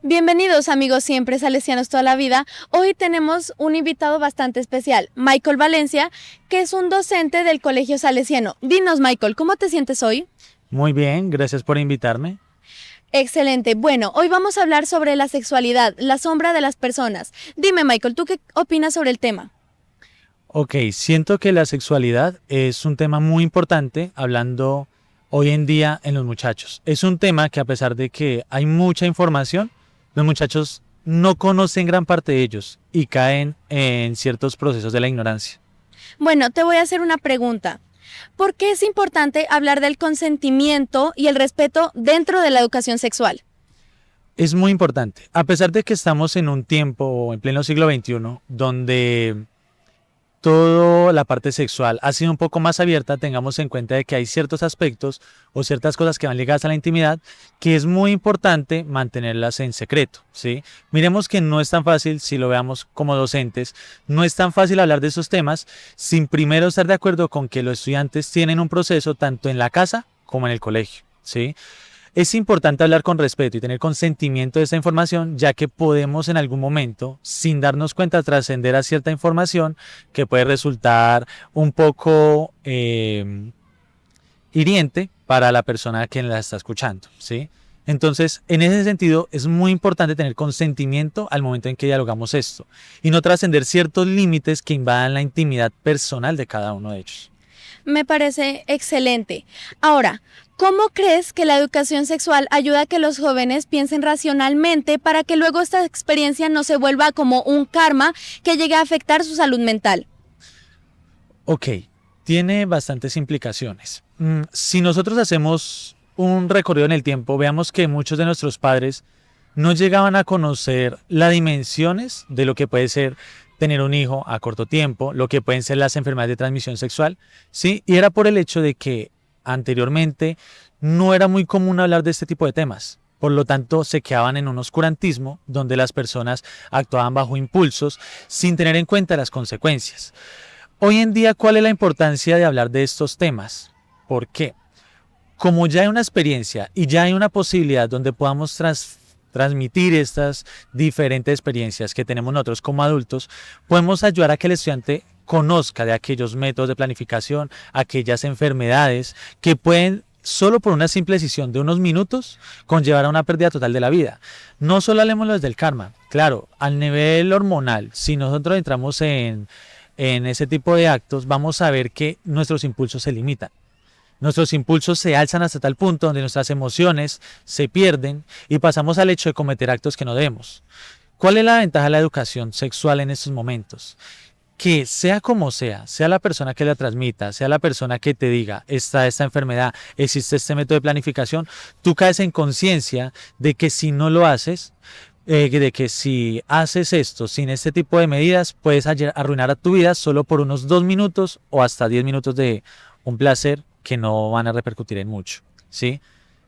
Bienvenidos amigos siempre salesianos toda la vida. Hoy tenemos un invitado bastante especial, Michael Valencia, que es un docente del Colegio Salesiano. Dinos Michael, ¿cómo te sientes hoy? Muy bien, gracias por invitarme. Excelente. Bueno, hoy vamos a hablar sobre la sexualidad, la sombra de las personas. Dime Michael, ¿tú qué opinas sobre el tema? Ok, siento que la sexualidad es un tema muy importante hablando hoy en día en los muchachos. Es un tema que a pesar de que hay mucha información, los muchachos no conocen gran parte de ellos y caen en ciertos procesos de la ignorancia. Bueno, te voy a hacer una pregunta. ¿Por qué es importante hablar del consentimiento y el respeto dentro de la educación sexual? Es muy importante, a pesar de que estamos en un tiempo en pleno siglo XXI donde toda la parte sexual ha sido un poco más abierta, tengamos en cuenta de que hay ciertos aspectos o ciertas cosas que van ligadas a la intimidad que es muy importante mantenerlas en secreto, ¿sí? Miremos que no es tan fácil, si lo veamos como docentes, no es tan fácil hablar de esos temas sin primero estar de acuerdo con que los estudiantes tienen un proceso tanto en la casa como en el colegio, ¿sí? Es importante hablar con respeto y tener consentimiento de esta información, ya que podemos en algún momento, sin darnos cuenta, trascender a cierta información que puede resultar un poco hiriente para la persona que la está escuchando, ¿sí? Entonces, en ese sentido, es muy importante tener consentimiento al momento en que dialogamos esto y no trascender ciertos límites que invadan la intimidad personal de cada uno de ellos. Me parece excelente. Ahora, ¿cómo crees que la educación sexual ayuda a que los jóvenes piensen racionalmente para que luego esta experiencia no se vuelva como un karma que llegue a afectar su salud mental? Ok, tiene bastantes implicaciones. Si nosotros hacemos un recorrido en el tiempo, veamos que muchos de nuestros padres no llegaban a conocer las dimensiones de lo que puede ser tener un hijo a corto tiempo, lo que pueden ser las enfermedades de transmisión sexual, ¿sí? Y era por el hecho de que anteriormente no era muy común hablar de este tipo de temas. Por lo tanto, se quedaban en un oscurantismo donde las personas actuaban bajo impulsos sin tener en cuenta las consecuencias. Hoy en día, ¿cuál es la importancia de hablar de estos temas? ¿Por qué? Como ya hay una experiencia y ya hay una posibilidad donde podamos transmitir estas diferentes experiencias que tenemos nosotros como adultos, podemos ayudar a que el estudiante conozca de aquellos métodos de planificación, aquellas enfermedades que pueden, solo por una simple decisión de unos minutos, conllevar a una pérdida total de la vida. No solo hablemos desde el karma, claro, al nivel hormonal, si nosotros entramos en ese tipo de actos, vamos a ver que nuestros impulsos se limitan. Nuestros impulsos se alzan hasta tal punto donde nuestras emociones se pierden y pasamos al hecho de cometer actos que no debemos. ¿Cuál es la ventaja de la educación sexual en estos momentos? Que sea como sea la persona que la transmita, sea la persona que te diga, esta enfermedad, existe este método de planificación, tú caes en conciencia de que si no lo haces, de que si haces esto sin este tipo de medidas, puedes arruinar a tu vida solo por unos 2 minutos o hasta 10 minutos de un placer que no van a repercutir en mucho, ¿sí?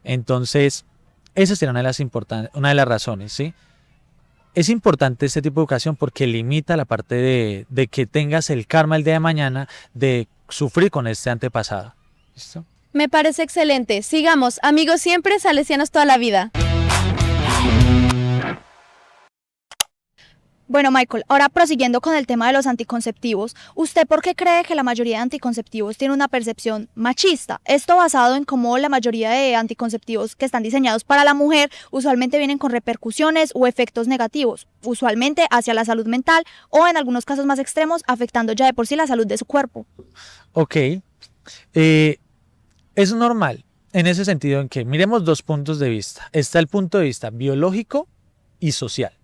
Entonces, esa sería una de las razones, ¿sí? Es importante este tipo de educación porque limita la parte de que tengas el karma el día de mañana de sufrir con este antepasado. ¿Listo? Me parece excelente. Sigamos, amigos siempre, salesianos toda la vida. Bueno, Michael, ahora prosiguiendo con el tema de los anticonceptivos, ¿usted por qué cree que la mayoría de anticonceptivos tiene una percepción machista? Esto basado en cómo la mayoría de anticonceptivos que están diseñados para la mujer usualmente vienen con repercusiones o efectos negativos, usualmente hacia la salud mental o en algunos casos más extremos afectando ya de por sí la salud de su cuerpo. Ok, es normal en ese sentido en que miremos 2 puntos de vista. Está el punto de vista biológico y social.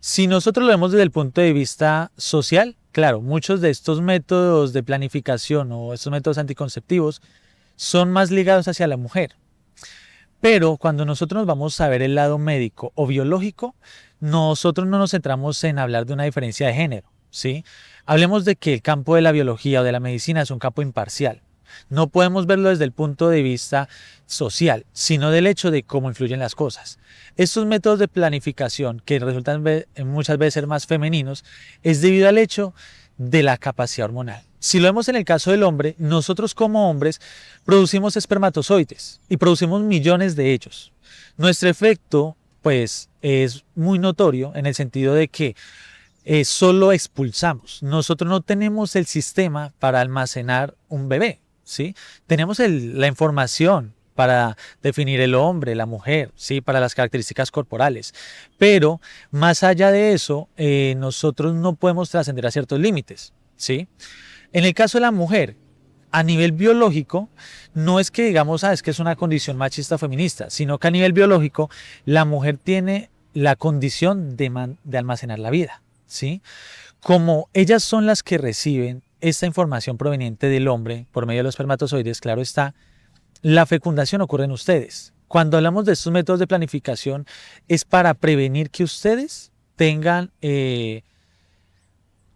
Si nosotros lo vemos desde el punto de vista social, claro, muchos de estos métodos de planificación o estos métodos anticonceptivos son más ligados hacia la mujer. Pero cuando nosotros nos vamos a ver el lado médico o biológico, nosotros no nos centramos en hablar de una diferencia de género, ¿sí? Hablemos de que el campo de la biología o de la medicina es un campo imparcial. No podemos verlo desde el punto de vista social, sino del hecho de cómo influyen las cosas. Estos métodos de planificación, que resultan muchas veces ser más femeninos, es debido al hecho de la capacidad hormonal. Si lo vemos en el caso del hombre, nosotros como hombres producimos espermatozoides y producimos millones de ellos. Nuestro efecto, pues, es muy notorio en el sentido de que solo expulsamos. Nosotros no tenemos el sistema para almacenar un bebé, ¿sí? Tenemos la información para definir el hombre, la mujer, ¿sí? Para las características corporales. Pero más allá de eso, nosotros no podemos trascender a ciertos límites, ¿sí? En el caso de la mujer, a nivel biológico, no es que digamos, es que es una condición machista o feminista, sino que a nivel biológico, la mujer tiene la condición de almacenar la vida, ¿sí? Como ellas son las que reciben esta información proveniente del hombre por medio de los espermatozoides, claro está, la fecundación ocurre en ustedes. Cuando hablamos de estos métodos de planificación, es para prevenir que ustedes tengan,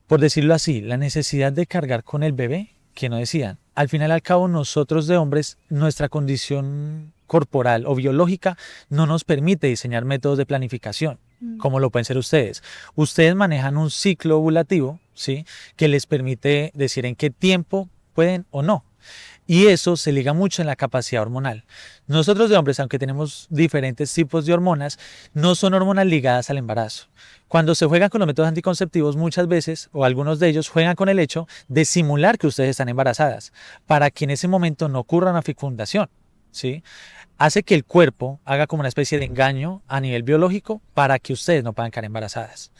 por decirlo así, la necesidad de cargar con el bebé, que no decían. Al final y al cabo, nosotros de hombres, nuestra condición corporal o biológica no nos permite diseñar métodos de planificación, como lo pueden ser ustedes. Ustedes manejan un ciclo ovulativo, ¿sí? Que les permite decir en qué tiempo pueden o no. Y eso se liga mucho en la capacidad hormonal. Nosotros de hombres, aunque tenemos diferentes tipos de hormonas, no son hormonas ligadas al embarazo. Cuando se juegan con los métodos anticonceptivos, muchas veces, o algunos de ellos, juegan con el hecho de simular que ustedes están embarazadas, para que en ese momento no ocurra una fecundación, ¿sí? Hace que el cuerpo haga como una especie de engaño a nivel biológico para que ustedes no puedan quedar embarazadas.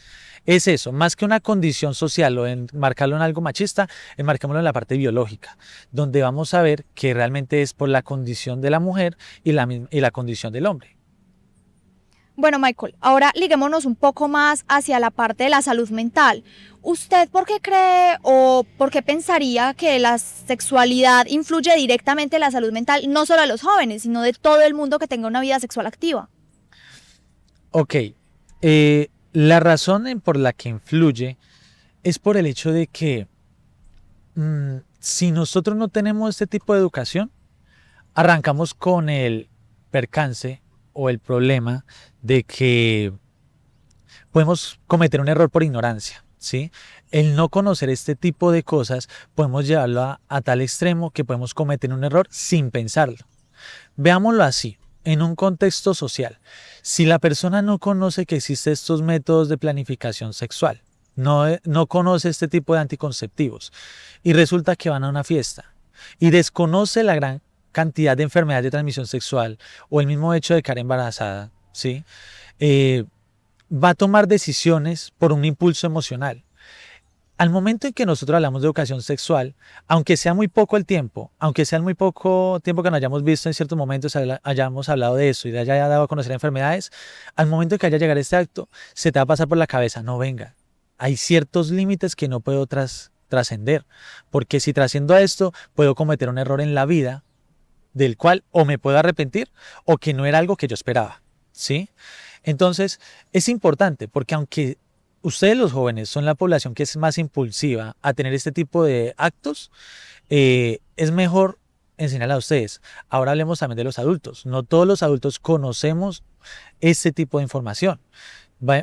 Es eso, más que una condición social o enmarcarlo en algo machista, enmarquémoslo en la parte biológica, donde vamos a ver que realmente es por la condición de la mujer y la condición del hombre. Bueno, Michael, ahora liguémonos un poco más hacia la parte de la salud mental. ¿Usted por qué cree o por qué pensaría que la sexualidad influye directamente en la salud mental, no solo de los jóvenes, sino de todo el mundo que tenga una vida sexual activa? Ok, la razón por la que influye es por el hecho de que si nosotros no tenemos este tipo de educación, arrancamos con el percance o el problema de que podemos cometer un error por ignorancia, ¿sí? El no conocer este tipo de cosas podemos llevarlo a tal extremo que podemos cometer un error sin pensarlo. Veámoslo así, en un contexto social. Si la persona no conoce que existen estos métodos de planificación sexual, no conoce este tipo de anticonceptivos y resulta que van a una fiesta y desconoce la gran cantidad de enfermedades de transmisión sexual o el mismo hecho de quedar embarazada, ¿sí? Va a tomar decisiones por un impulso emocional. Al momento en que nosotros hablamos de educación sexual, aunque sea muy poco el tiempo, aunque sea muy poco tiempo que nos hayamos visto en ciertos momentos, hayamos hablado de eso y le haya dado a conocer enfermedades, al momento en que haya llegar este acto, se te va a pasar por la cabeza, no venga, hay ciertos límites que no puedo trascender, porque si trasciendo a esto, puedo cometer un error en la vida, del cual o me puedo arrepentir o que no era algo que yo esperaba, ¿sí? Entonces, es importante porque aunque ustedes los jóvenes son la población que es más impulsiva a tener este tipo de actos, es mejor enseñarle a ustedes. Ahora hablemos también de los adultos. No todos los adultos conocemos este tipo de información.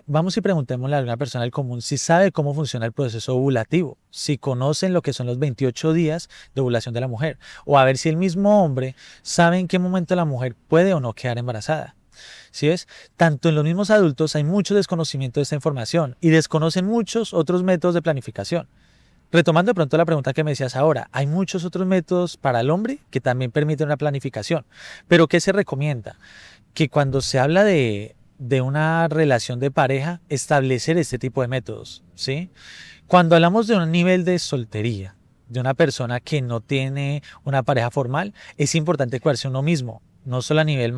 Vamos y preguntémosle a alguna persona del común si sabe cómo funciona el proceso ovulativo, si conocen lo que son los 28 días de ovulación de la mujer, o a ver si el mismo hombre sabe en qué momento la mujer puede o no quedar embarazada. ¿Sí ves? Tanto en los mismos adultos hay mucho desconocimiento de esta información y desconocen muchos otros métodos de planificación. Retomando de pronto la pregunta que me decías ahora, hay muchos otros métodos para el hombre que también permiten una planificación, pero ¿qué se recomienda? Que cuando se habla de una relación de pareja, establecer este tipo de métodos, ¿sí? Cuando hablamos de un nivel de soltería, de una persona que no tiene una pareja formal, es importante cuidarse uno mismo, no solo a nivel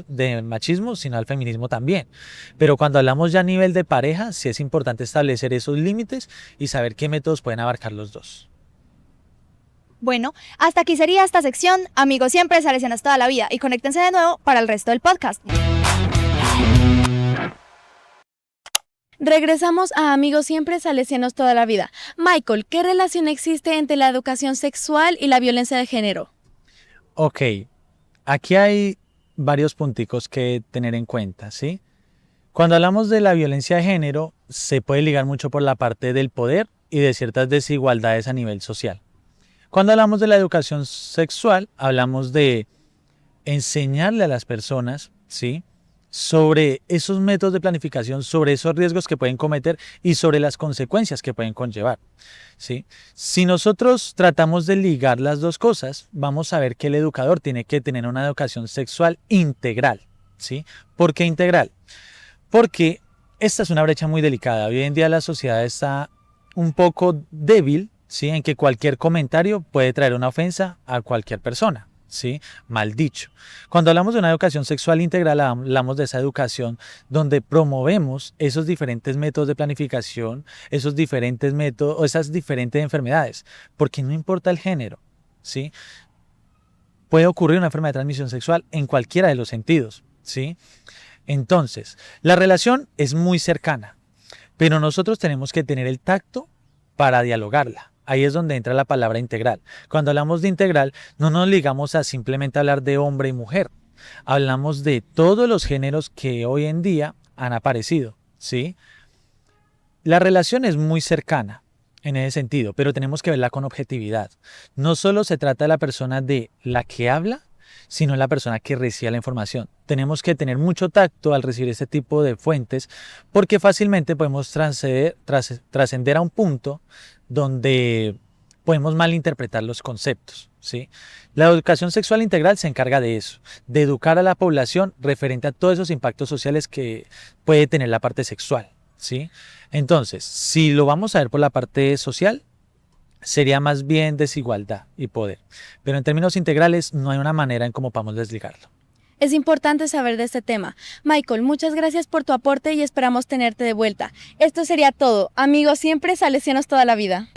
de machismo, sino al feminismo también. Pero cuando hablamos ya a nivel de pareja, sí es importante establecer esos límites y saber qué métodos pueden abarcar los dos. Bueno, hasta aquí sería esta sección. Amigos siempre, salesianos toda la vida. Y conéctense de nuevo para el resto del podcast. Regresamos a Amigos Siempre, Salesianos toda la vida. Michael, ¿qué relación existe entre la educación sexual y la violencia de género? Ok, aquí hay varios punticos que tener en cuenta, ¿sí? Cuando hablamos de la violencia de género, se puede ligar mucho por la parte del poder y de ciertas desigualdades a nivel social. Cuando hablamos de la educación sexual, hablamos de enseñarle a las personas, ¿sí?, sobre esos métodos de planificación, sobre esos riesgos que pueden cometer y sobre las consecuencias que pueden conllevar, ¿sí? Si nosotros tratamos de ligar las dos cosas, vamos a ver que el educador tiene que tener una educación sexual integral, ¿sí? ¿Por qué integral? Porque esta es una brecha muy delicada. Hoy en día la sociedad está un poco débil, ¿sí?, en que cualquier comentario puede traer una ofensa a cualquier persona, ¿sí? Mal dicho. Cuando hablamos de una educación sexual integral, hablamos de esa educación donde promovemos esos diferentes métodos de planificación, esos diferentes métodos o esas diferentes enfermedades, porque no importa el género, ¿sí? Puede ocurrir una enfermedad de transmisión sexual en cualquiera de los sentidos, ¿sí? Entonces, la relación es muy cercana, pero nosotros tenemos que tener el tacto para dialogarla. Ahí es donde entra la palabra integral. Cuando hablamos de integral, no nos ligamos a simplemente hablar de hombre y mujer. Hablamos de todos los géneros que hoy en día han aparecido, ¿sí? La relación es muy cercana en ese sentido, pero tenemos que verla con objetividad. No solo se trata de la persona de la que habla, sino la persona que recibe la información. Tenemos que tener mucho tacto al recibir este tipo de fuentes porque fácilmente podemos trascender a un punto donde podemos malinterpretar los conceptos, ¿sí? La educación sexual integral se encarga de eso, de educar a la población referente a todos esos impactos sociales que puede tener la parte sexual, ¿sí? Entonces, si lo vamos a ver por la parte social, sería más bien desigualdad y poder. Pero en términos integrales no hay una manera en cómo podamos desligarlo. Es importante saber de este tema. Michael, muchas gracias por tu aporte y esperamos tenerte de vuelta. Esto sería todo. Amigos, siempre salesianos toda la vida.